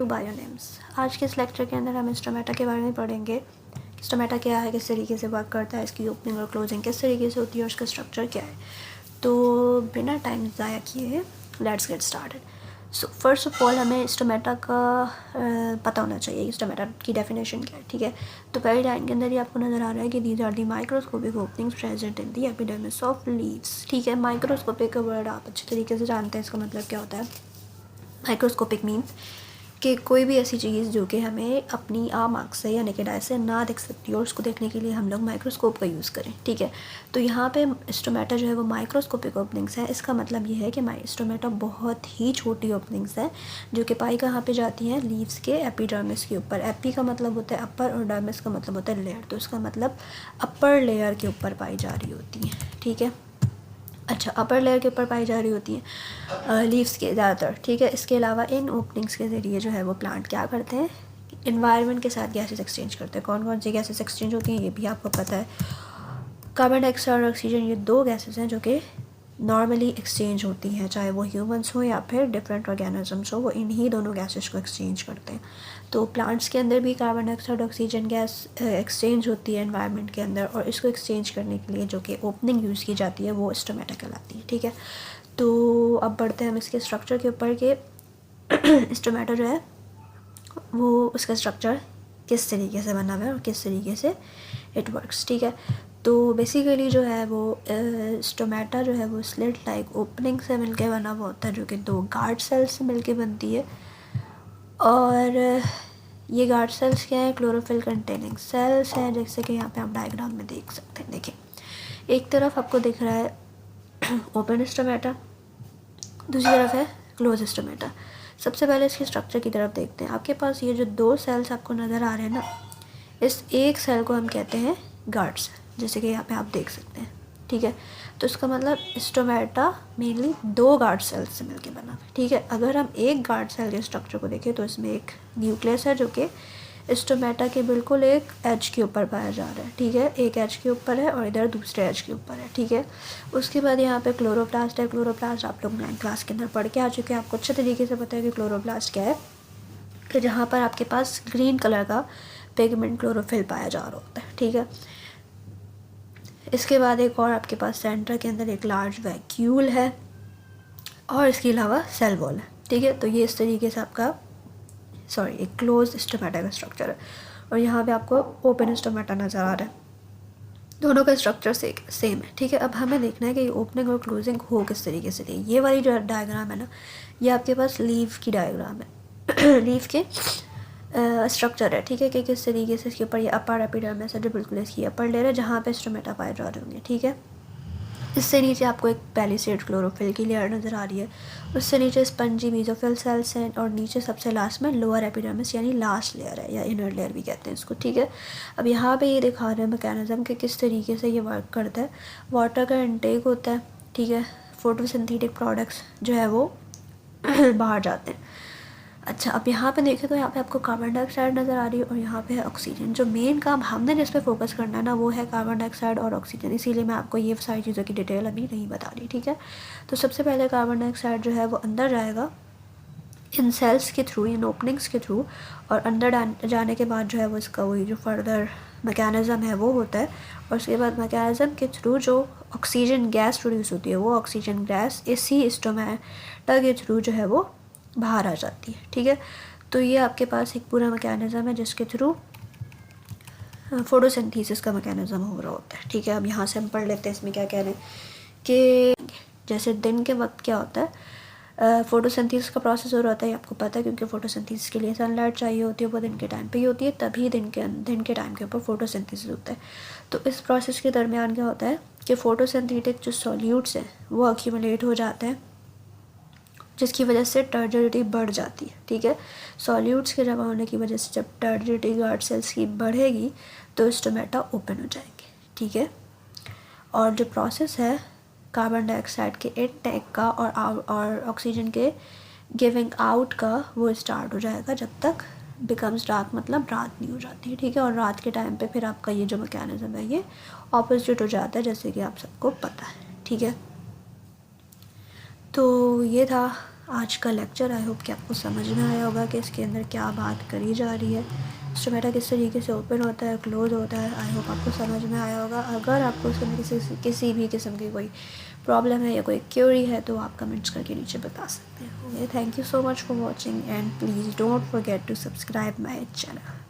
To बायोनेम्स। आज के इस लेक्चर के अंदर हम स्टोमेटा के बारे में पढ़ेंगे। स्टोमेटा क्या है, किस तरीके से वर्क करता है, इसकी ओपनिंग और क्लोजिंग किस तरीके से होती है और उसका स्ट्रक्चर क्या है। तो बिना टाइम ज़ाया किए let's get started. So first of all हमें स्टोमेटा का पता होना चाहिए, स्टोमेटा की डेफिनेशन क्या है। ठीक है, तो पहली लाइन के अंदर ही आपको नज़र आ रहा है कि these are the microscopic openings present in the epidermis of leaves. ठीक है, माइक्रोस्कोपिक का वर्ड आप अच्छे तरीके से जानते हैं, इसका मतलब क्या होता है। माइक्रोस्कोपिक मीन्स कि कोई भी ऐसी चीज़ जो कि हमें अपनी आम आँख से या नेकेड आई से ना दिख सकती और उसको देखने के लिए हम लोग माइक्रोस्कोप का यूज़ करें। ठीक है, तो यहाँ पे स्टोमेटा जो है वो माइक्रोस्कोपिक ओपनिंग्स है। इसका मतलब ये है कि स्टोमेटा बहुत ही छोटी ओपनिंग्स है जो कि पाई कहाँ पे जाती हैं, लीव्स के एपिडर्मिस के ऊपर। एपी का मतलब होता है अपर और डर्मिस का मतलब होता है लेयर, तो इसका मतलब अपर लेयर के ऊपर पाई जा रही होती है। ठीक है, अच्छा, अपर लेयर के ऊपर पाई जा रही होती हैं लीव्स के ज़्यादातर। ठीक है, इसके अलावा इन ओपनिंग्स के ज़रिए जो है वो प्लांट क्या करते हैं, इन्वायरमेंट के साथ गैसेस एक्सचेंज करते हैं। कौन कौन सी गैसेस एक्सचेंज होती हैं ये भी आपको पता है। कार्बन डाइऑक्साइड और ऑक्सीजन, ये दो गैसेस हैं जो कि नॉर्मली एक्सचेंज होती हैं, चाहे वो ह्यूमंस हो या फिर डिफरेंट ऑर्गेनिजम्स हो, वो इन्हीं दोनों गैसेस को एक्सचेंज करते हैं। तो प्लांट्स के अंदर भी carbon dioxide oxygen gas exchange होती है एनवायरनमेंट के अंदर, और इसको एक्सचेंज करने के लिए जो कि ओपनिंग यूज़ की जाती है वो स्टोमेटा कहलाती है। ठीक है, तो अब बढ़ते हैं हम इसके स्ट्रक्चर के ऊपर कि स्टोमेटा जो है वो उसका स्ट्रक्चर किस तरीके से बना हुआ है और किस तरीके से इट वर्क्स। ठीक है, तो बेसिकली जो है वो स्टोमेटा जो है वो स्लिट लाइक ओपनिंग से मिलके बना हुआ होता है, जो कि दो गार्ड सेल्स से मिलके बनती है। और ये गार्ड सेल्स क्या है, क्लोरोफिल कंटेनिंग सेल्स हैं, जैसे कि यहाँ पे आप डायग्राम में देख सकते हैं। देखिए, एक तरफ आपको दिख रहा है ओपन स्टोमेटा, दूसरी तरफ है क्लोज स्टोमेटा। सबसे पहले इसके स्ट्रक्चर की तरफ देखते हैं। आपके पास ये जो दो सेल्स आपको नज़र आ रहे हैं ना, इस एक सेल को हम कहते हैं गार्ड सेल, जैसे कि यहाँ पे आप देख सकते हैं। ठीक है, तो इसका मतलब स्टोमेटा मेनली दो गार्ड सेल्स से मिलकर बना है। ठीक है, अगर हम एक गार्ड सेल के स्ट्रक्चर को देखें तो इसमें एक न्यूक्लियस है जो कि स्टोमेटा के बिल्कुल एक एज के ऊपर पाया जा रहा है। ठीक है, एक एज के ऊपर है और इधर दूसरे एज के ऊपर है। ठीक है, उसके बाद यहाँ पे क्लोरोप्लास्ट है। क्लोरोप्लास्ट आप लोग 9th क्लास के अंदर पढ़ के आ चुके हैं, आपको अच्छे तरीके से पता है कि क्लोरोप्लास्ट क्या है, कि जहाँ पर आपके पास ग्रीन कलर का पिगमेंट क्लोरोफिल पाया जा रहा होता है। ठीक है, इसके बाद एक और आपके पास सेंटर के अंदर एक लार्ज वैक्यूल है और इसके अलावा सेल वॉल है। ठीक है, तो ये इस तरीके से आपका एक क्लोज स्टोमेटा का स्ट्रक्चर है, और यहाँ पे आपको ओपन स्टोमेटा नज़र आ रहा है। दोनों का स्ट्रक्चर सेम है। ठीक है, अब हमें देखना है कि ओपनिंग और क्लोजिंग हो किस तरीके से। ये वाली जो डायग्राम है ना, ये आपके पास लीफ की डायग्राम है लीफ के स्ट्रक्चर है। ठीक है, कि किस तरीके से इसके ऊपर ये अपर एपिडर्मिस है जो बिल्कुल इसकी अपर लेयर है जहाँ पे स्टोमेटा पाए जा रहे होंगे। ठीक है, इससे नीचे आपको एक पैलिसेड क्लोरोफिल की लेयर नज़र आ रही है, उससे नीचे स्पंजी मेसोफिल सेल्स हैं, और नीचे सबसे लास्ट में लोअर एपिडर्मिस यानी लास्ट लेयर है या इनर लेयर भी कहते हैं इसको। ठीक है, अब यहाँ पे ये दिखा रहे हैं मैकेनिज्म कि किस तरीके से ये वर्क करता है। वाटर का इनटेक होता है। ठीक है, फोटोसिंथेटिक प्रोडक्ट्स जो है वो बाहर जाते हैं। अच्छा, अब यहाँ पे देखें तो यहाँ पे आपको कार्बन डाइऑक्साइड नज़र आ रही है और यहाँ पे है ऑक्सीजन। जो मेन काम हमने जिस पे फोकस करना है ना वो है कार्बन डाइऑक्साइड और ऑक्सीजन, इसीलिए मैं आपको ये सारी चीज़ों की डिटेल अभी नहीं बता रही। ठीक है, तो सबसे पहले कार्बन डाइऑक्साइड जो है वो अंदर जाएगा इन सेल्स के थ्रू, इन ओपनिंग्स के थ्रू, और अंदर जाने के बाद जो है वो इसका वही जो फर्दर मैकेनिज़्म है वो होता है, और उसके बाद मैकेनिज़्म के थ्रू जो ऑक्सीजन गैस प्रोड्यूस होती है वो ऑक्सीजन गैस इसी स्टोमेटा के थ्रू जो है वो बाहर आ जाती है। ठीक है, तो ये आपके पास एक पूरा मैकेनिज़्म है जिसके थ्रू फोटोसिंथेसिस का मैकेनिज़्म हो रहा होता है। ठीक है, अब यहाँ से हम पढ़ लेते हैं इसमें क्या कह रहे हैं कि जैसे दिन के वक्त क्या होता है, फोटोसिंथेसिस का प्रोसेस हो रहा होता है, आपको पता है, क्योंकि फोटोसिंथेसिस के लिए सनलाइट चाहिए होती है, वो दिन के टाइम पे ही होती है, तभी दिन के टाइम के ऊपर फोटोसिंथेसिस होता है। तो इस प्रोसेस के दरमियान क्या होता है कि फोटोसिंथेटिक जो सॉल्यूट्स हैं वो अक्यूमुलेट हो जाते हैं, जिसकी वजह से टर्जिडिटी बढ़ जाती है। ठीक है, सॉल्यूट्स के जमा होने की वजह से जब टर्जिडिटी गार्ड सेल्स की बढ़ेगी तो स्टोमेटा ओपन हो जाएंगे। ठीक है, और जो प्रोसेस है कार्बन डाइऑक्साइड के इनटेक का और ऑक्सीजन के गिविंग आउट का वो स्टार्ट हो जाएगा जब तक बिकम्स डार्क, मतलब रात नहीं हो जाती है। ठीक है, और रात के टाइम पे फिर आपका ये जो मैकेनिज़्म है ये ऑपोजिट हो जाता है, जैसे कि आप सबको पता है। ठीक है, तो ये था आज का लेक्चर। आई होप कि आपको समझ में आया होगा कि इसके अंदर क्या बात करी जा रही है, स्टोमेटा किस तरीके से ओपन होता है, क्लोज होता है। आई होप आपको समझ में आया होगा। अगर आपको इसमें किसी भी किस्म की कोई प्रॉब्लम है या कोई क्यूरी है तो आप कमेंट्स करके नीचे बता सकते हैं। Thank you so much for watching and please don't forget to subscribe my channel.